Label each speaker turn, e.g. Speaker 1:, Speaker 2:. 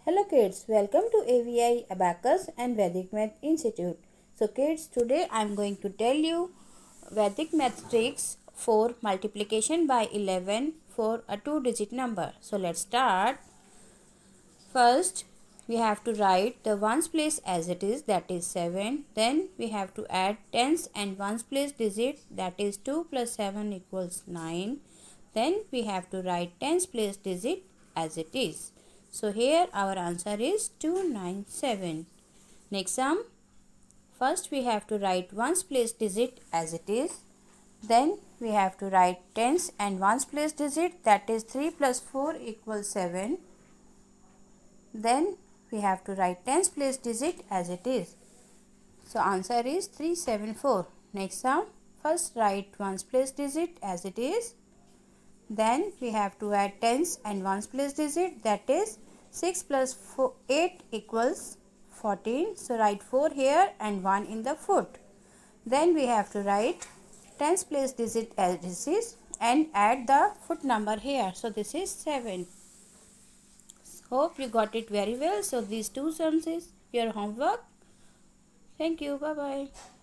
Speaker 1: Hello kids, welcome to AVI Abacus and Vedic Math Institute. So kids, today I am going to tell you Vedic math tricks for multiplication by 11 for a 2-digit number. So let's start. First, we have to write the ones place as it is, that is 7. Then we have to add tens and ones place digit, that is 2 plus 7 equals 9. Then we have to write tens place digit as it is. So here our answer is 297. Next sum. First we have to write ones place digit as it is. Then we have to write tens and ones place digit, that is 3 plus 4 equals 7. Then we have to write tens place digit as it is. So answer is 374. Next sum. First write ones place digit as it is. Then we have to add tens and ones place digit, that is 6 plus 8 equals 14. So write 4 here and 1 in the foot. Then we have to write tens place digit as this is and add the foot number here. So this is 7. Hope you got it very well. So these two sums is your homework. Thank you. Bye bye.